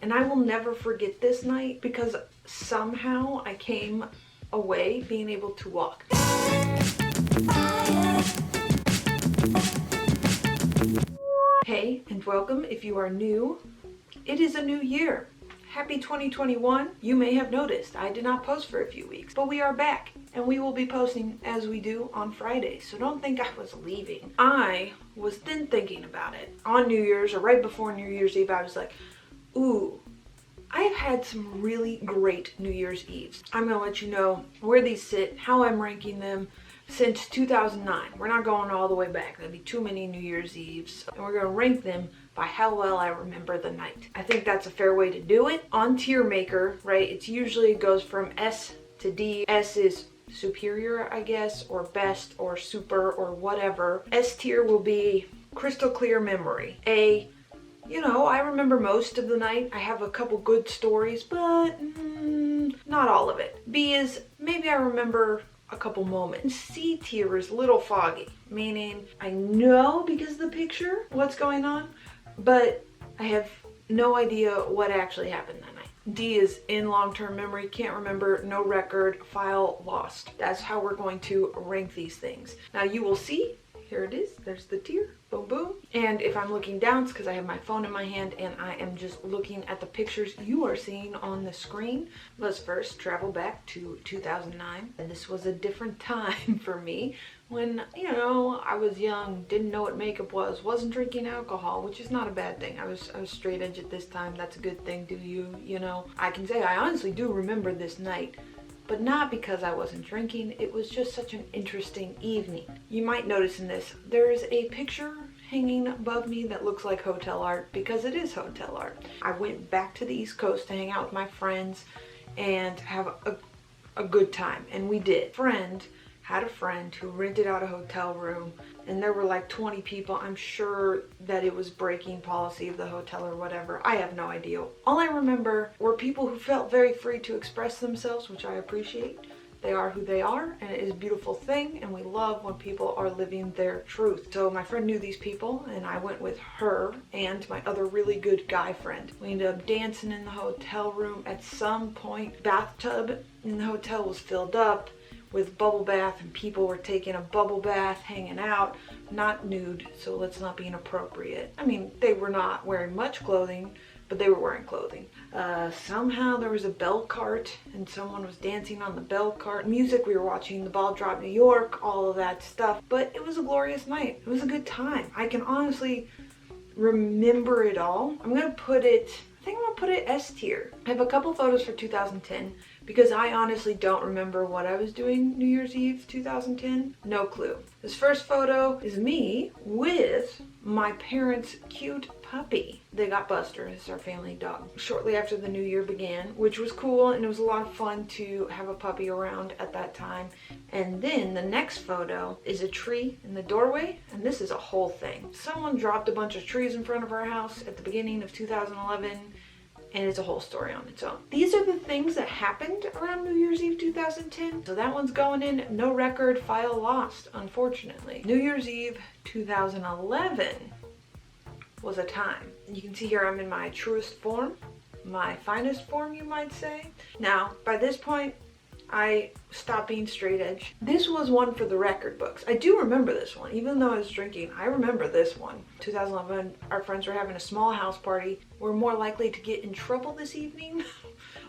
And I will never forget this night because somehow I came away being able to walk. Hey, and welcome if you are new. It is a new year. Happy 2021. You may have noticed I did not post for a few weeks, but we are back and we will be posting as we do on Fridays. So don't think I was leaving. I was then thinking about it on New Year's or right before New Year's Eve. I was like, ooh, I've had some really great New Year's Eves. I'm going to let you know where these sit, how I'm ranking them since 2009. We're not going all the way back. That'd be too many New Year's Eves. And we're going to rank them by how well I remember the night. I think that's a fair way to do it. On Tier Maker, right, it usually goes from S to D. S is superior, I guess, or best, or super, or whatever. S tier will be crystal clear memory. A, you know, I remember most of the night. I have a couple good stories, but not all of it. B is maybe I remember a couple moments. C tier is a little foggy, meaning I know because of the picture what's going on, but I have no idea what actually happened that night. D is in long-term memory, can't remember, no record, file lost. That's how we're going to rank these things. Now you will see, here it is, there's the tier, boom, boom. And if I'm looking down, it's because I have my phone in my hand and I am just looking at the pictures you are seeing on the screen. Let's first travel back to 2009. And this was a different time for me when, you know, I was young, didn't know what makeup was, wasn't drinking alcohol, which is not a bad thing. I was straight edge at this time. That's a good thing. Do you know? I can say I honestly do remember this night. But not because I wasn't drinking, it was just such an interesting evening. You might notice in this, there is a picture hanging above me that looks like hotel art because it is hotel art. I went back to the East Coast to hang out with my friends and have a good time, and we did. Friend had a friend who rented out a hotel room and there were like 20 people. I'm sure that it was breaking policy of the hotel or whatever. I have no idea. All I remember were people who felt very free to express themselves, which I appreciate. They are who they are, and it is a beautiful thing, and we love when people are living their truth. So my friend knew these people, and I went with her and my other really good guy friend. We ended up dancing in the hotel room. At some point, bathtub in the hotel was filled up with bubble bath, and people were taking a bubble bath, hanging out, not nude, so let's not be inappropriate. I mean, they were not wearing much clothing, but they were wearing clothing. Somehow there was a bell cart and someone was dancing on the bell cart. Music, we were watching The Ball Drop New York, all of that stuff. But it was a glorious night. It was a good time. I can honestly remember it all. I think I'm gonna put it S tier. I have a couple photos for 2010 because I honestly don't remember what I was doing New Year's Eve 2010. No clue. This first photo is me with my parents' cute puppy. They got Buster, it's our family dog, shortly after the new year began, which was cool, and it was a lot of fun to have a puppy around at that time. And then the next photo is a tree in the doorway, and this is a whole thing. Someone dropped a bunch of trees in front of our house at the beginning of 2011, and it's a whole story on its own. These are the things that happened around New Year's Eve 2010. So that one's going in, no record, file lost, unfortunately. New Year's Eve 2011 was a time. You can see here I'm in my truest form, my finest form, you might say. Now, by this point, I stopped being straight edge. This was one for the record books. I do remember this one, even though I was drinking. I remember this one. 2011, our friends were having a small house party. We're more likely to get in trouble this evening,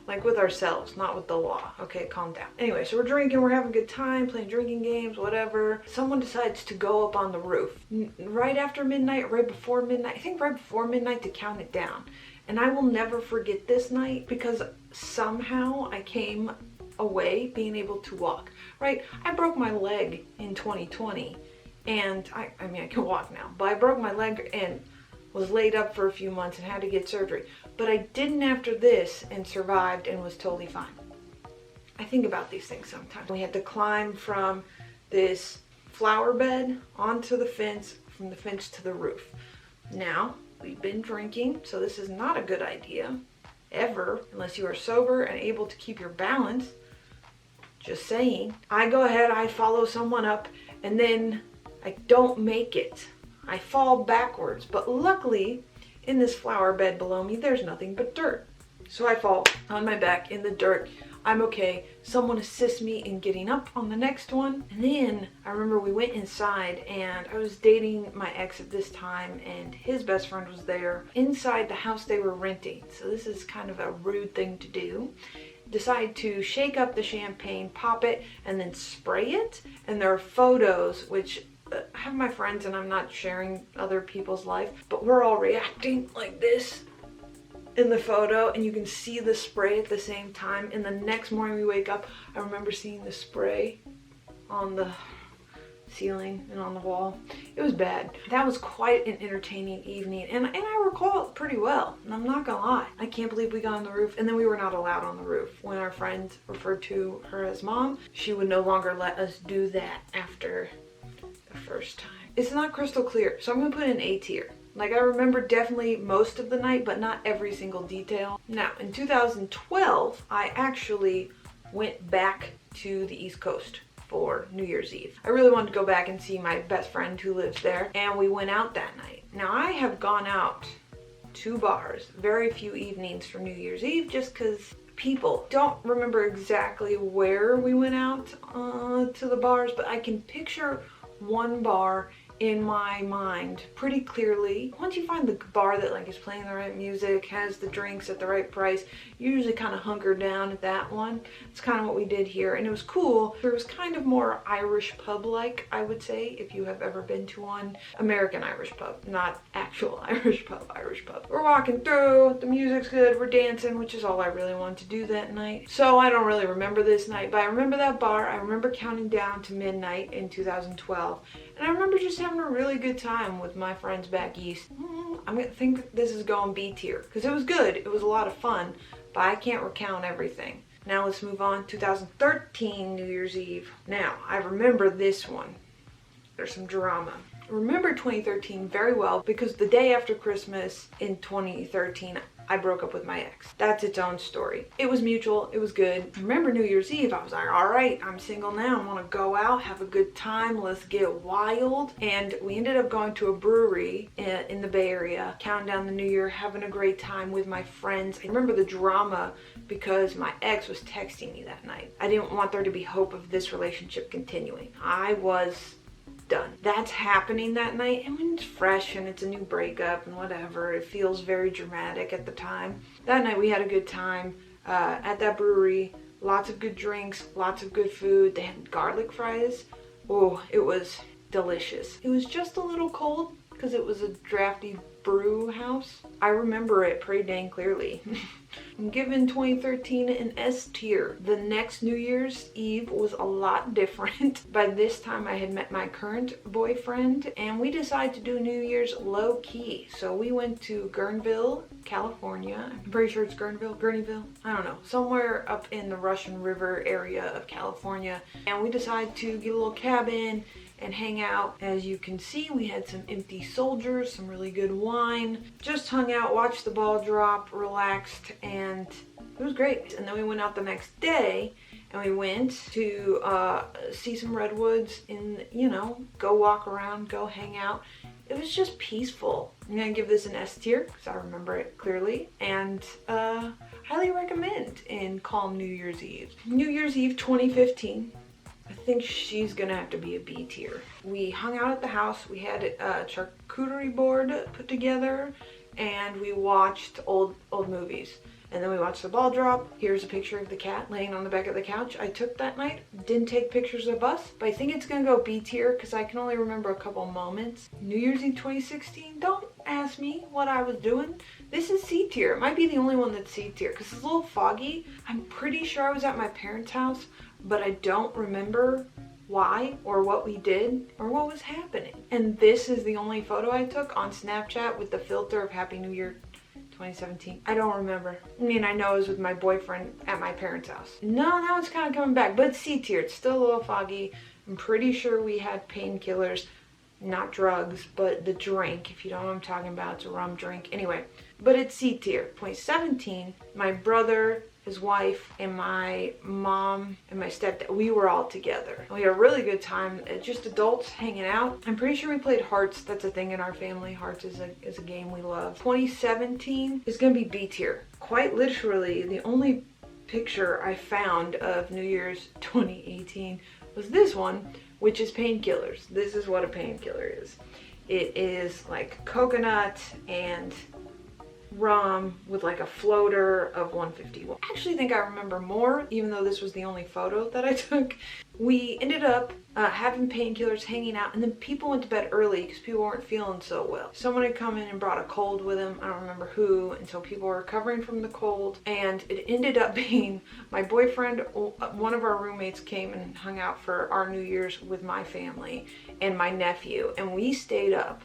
like with ourselves, not with the law. Okay, calm down. Anyway, so we're drinking, we're having a good time, playing drinking games, whatever. Someone decides to go up on the roof right after midnight, right before midnight. I think right before midnight to count it down. And I will never forget this night because somehow I came away being able to walk, right? I broke my leg in 2020 and I mean, I can walk now, but I broke my leg and was laid up for a few months and had to get surgery. But I didn't after this and survived and was totally fine. I think about these things sometimes. We had to climb from this flower bed onto the fence, from the fence to the roof. Now, we've been drinking, so this is not a good idea, ever, unless you are sober and able to keep your balance. Just saying. I go ahead, I follow someone up, and then I don't make it. I fall backwards, but luckily in this flower bed below me, there's nothing but dirt. So I fall on my back in the dirt. I'm okay. Someone assists me in getting up on the next one. And then I remember we went inside, and I was dating my ex at this time, and his best friend was there inside the house they were renting. So this is kind of a rude thing to do. Decide to shake up the champagne, pop it, and then spray it. And there are photos, which I have my friends, and I'm not sharing other people's life, but we're all reacting like this in the photo, and you can see the spray at the same time. And the next morning we wake up, I remember seeing the spray on the ceiling and on the wall. It was bad. That was quite an entertaining evening, and I recall it pretty well, and I'm not gonna lie. I can't believe we got on the roof, and then we were not allowed on the roof. When our friend referred to her as mom, she would no longer let us do that after the first time. It's not crystal clear, so I'm gonna put an A tier. Like, I remember definitely most of the night, but not every single detail. Now, in 2012, I actually went back to the East Coast for New Year's Eve. I really wanted to go back and see my best friend who lives there, and we went out that night. Now, I have gone out to bars very few evenings for New Year's Eve just because people don't remember exactly where we went out to the bars, but I can picture one bar in my mind pretty clearly. Once you find the bar that like is playing the right music, has the drinks at the right price, you usually kind of hunker down at that one. It's kind of what we did here, and it was cool. There was kind of more Irish pub-like, I would say, if you have ever been to one. American Irish pub, not actual Irish pub. We're walking through, the music's good, we're dancing, which is all I really wanted to do that night. So I don't really remember this night, but I remember that bar. I remember counting down to midnight in 2012. And I remember just having a really good time with my friends back east. I'm gonna think this is going B tier, because it was good. It was a lot of fun, but I can't recount everything. Now let's move on. 2013 New Year's Eve. Now, I remember this one. There's some drama. I remember 2013 very well because the day after Christmas in 2013, I broke up with my ex. That's its own story. It was mutual, it was good. I remember New Year's Eve, I was like, all right, I'm single now. I wanna go out, have a good time, let's get wild. And we ended up going to a brewery in the Bay Area, counting down the new year, having a great time with my friends. I remember the drama because my ex was texting me that night. I didn't want there to be hope of this relationship continuing. I was done. That's happening that night, and when it's fresh and it's a new breakup and whatever, it feels very dramatic at the time. That night we had a good time at that brewery. Lots of good drinks, lots of good food. They had garlic fries. Oh, it was delicious. It was just a little cold because it was a drafty brew house. I remember it pretty dang clearly. I'm giving 2013 an S tier. The next New Year's Eve was a lot different. By this time I had met my current boyfriend, and we decided to do New Year's low key. So we went to Guerneville, California. I'm pretty sure it's Gurneyville, I don't know, somewhere up in the Russian River area of California. And we decided to get a little cabin and hang out. As you can see, we had some empty soldiers, some really good wine, just hung out, watched the ball drop, relaxed, and it was great. And then we went out the next day and we went to see some redwoods and, you know, go walk around, go hang out. It was just peaceful. I'm gonna give this an S tier because I remember it clearly, and highly recommend in calm New Year's Eve. New Year's Eve 2015. I think she's gonna have to be a B tier. We hung out at the house. We had a charcuterie board put together, and we watched old movies. And then we watched the ball drop. Here's a picture of the cat laying on the back of the couch I took that night. Didn't take pictures of us, but I think it's gonna go B tier because I can only remember a couple moments. New Year's Eve 2016, don't ask me what I was doing. This is C tier. It might be the only one that's C tier because it's a little foggy. I'm pretty sure I was at my parents' house, but I don't remember why or what we did or what was happening. And this is the only photo I took on Snapchat with the filter of Happy New Year 2017. I don't remember. I mean, I know it was with my boyfriend at my parents' house. No, now it's kind of coming back, but it's C tier. It's still a little foggy. I'm pretty sure we had painkillers, not drugs, but the drink. If you don't know what I'm talking about, it's a rum drink. Anyway, but it's C tier. 2017, my brother, his wife, and my mom and my stepdad, we were all together. We had a really good time, just adults hanging out. I'm pretty sure we played Hearts. That's a thing in our family. Hearts is a game we love. 2017 is gonna be B tier. Quite literally, the only picture I found of New Year's 2018 was this one, which is painkillers. This is what a painkiller is. It is like coconut and rum with like a floater of 151. I actually think I remember more, even though this was the only photo that I took. We ended up having painkillers, hanging out, and then people went to bed early because people weren't feeling so well. Someone had come in and brought a cold with them. I don't remember who, and so people were recovering from the cold, and it ended up being my boyfriend. One of our roommates came and hung out for our New Year's with my family and my nephew, and we stayed up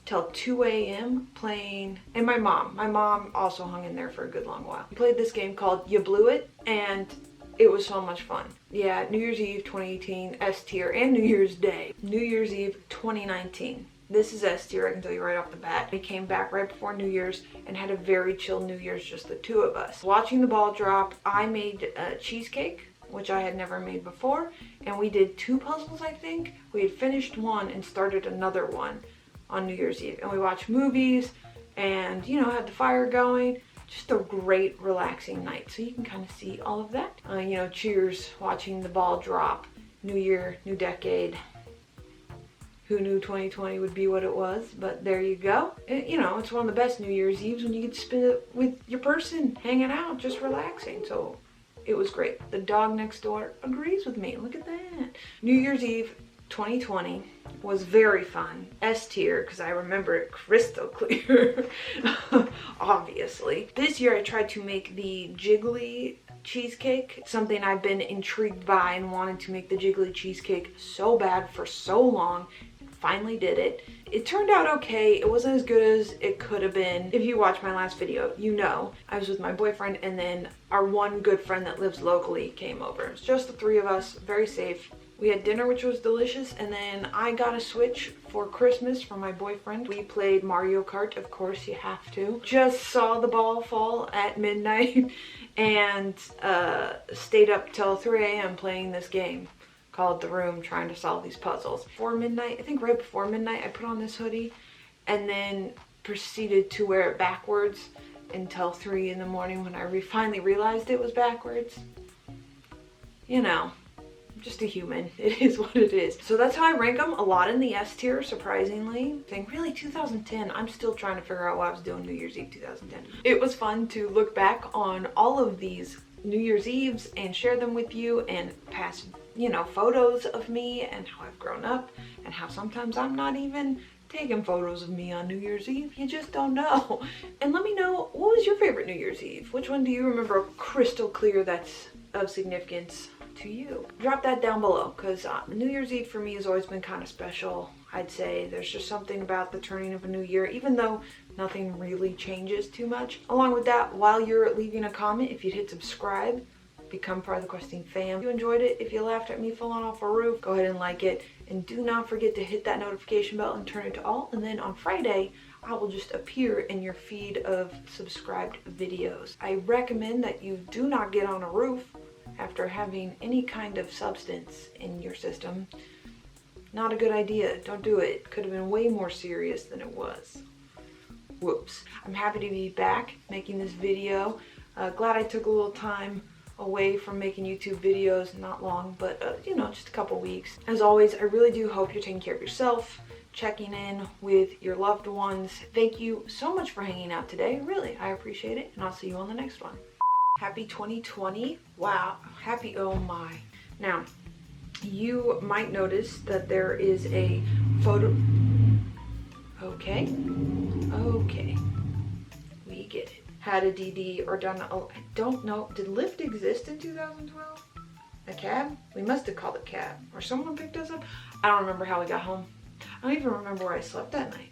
till 2 a.m. playing, and my mom also hung in there for a good long while. We played this game called You Blew It, and it was so much fun. Yeah, New Year's Eve 2018, S tier, and New Year's Day. New Year's Eve 2019. This is S tier, I can tell you right off the bat. We came back right before New Year's and had a very chill New Year's, just the two of us. Watching the ball drop, I made a cheesecake, which I had never made before, and we did 2 puzzles, I think. We had finished one and started another one on New Year's Eve, and we watched movies and, you know, had the fire going. Just a great relaxing night. So you can kind of see all of that. You know, cheers, watching the ball drop. New year, new decade. Who knew 2020 would be what it was? But there you go. You know, it's one of the best New Year's Eves when you get to spend it with your person, hanging out, just relaxing. So it was great. The dog next door agrees with me. Look at that. New Year's Eve 2020 was very fun. S tier, because I remember it crystal clear. Obviously. This year I tried to make the jiggly cheesecake, something I've been intrigued by and wanted to make the jiggly cheesecake so bad for so long. Finally did it. It turned out okay. It wasn't as good as it could have been. If you watched my last video, you know I was with my boyfriend, and then our one good friend that lives locally came over. It's just the 3 of us, very safe. We had dinner, which was delicious, and then I got a Switch for Christmas from my boyfriend. We played Mario Kart, of course you have to. Just saw the ball fall at midnight and stayed up till 3 a.m. playing this game called The Room, trying to solve these puzzles. Before midnight, I think right before midnight, I put on this hoodie and then proceeded to wear it backwards until 3 in the morning when I finally realized it was backwards. You know, just a human. It is what it is. So that's how I rank them. A lot in the S tier, surprisingly. I think really 2010. I'm still trying to figure out what I was doing New Year's Eve 2010. It was fun to look back on all of these New Year's Eves and share them with you, and pass, you know, photos of me and how I've grown up, and how sometimes I'm not even taking photos of me on New Year's Eve. You just don't know. And let me know, what was your favorite New Year's Eve? Which one do you remember crystal clear that's of significance to you? Drop that down below, because New Year's Eve for me has always been kind of special. I'd say there's just something about the turning of a new year, even though nothing really changes too much. Along with that, while you're leaving a comment, if you'd hit subscribe, become part of the Questing fam. If you enjoyed it, if you laughed at me falling off a roof, go ahead and like it, and do not forget to hit that notification bell and turn it to all. And then on Friday, I will just appear in your feed of subscribed videos. I recommend that you do not get on a roof after having any kind of substance in your system. Not a good idea. Don't do it. Could have been way more serious than it was. Whoops. I'm happy to be back making this video. Glad I took a little time away from making YouTube videos. Not long, but you know, just a couple weeks. As always, I really do hope you're taking care of yourself, checking in with your loved ones. Thank you so much for hanging out today. Really, I appreciate it, and I'll see you on the next one. Happy 2020. Wow. Happy, oh my. Now, you might notice that there is a photo. Okay. We get it. Had a DD or done, oh, I don't know. Did Lyft exist in 2012? A cab? We must have called it cab. Or someone picked us up. I don't remember how we got home. I don't even remember where I slept that night.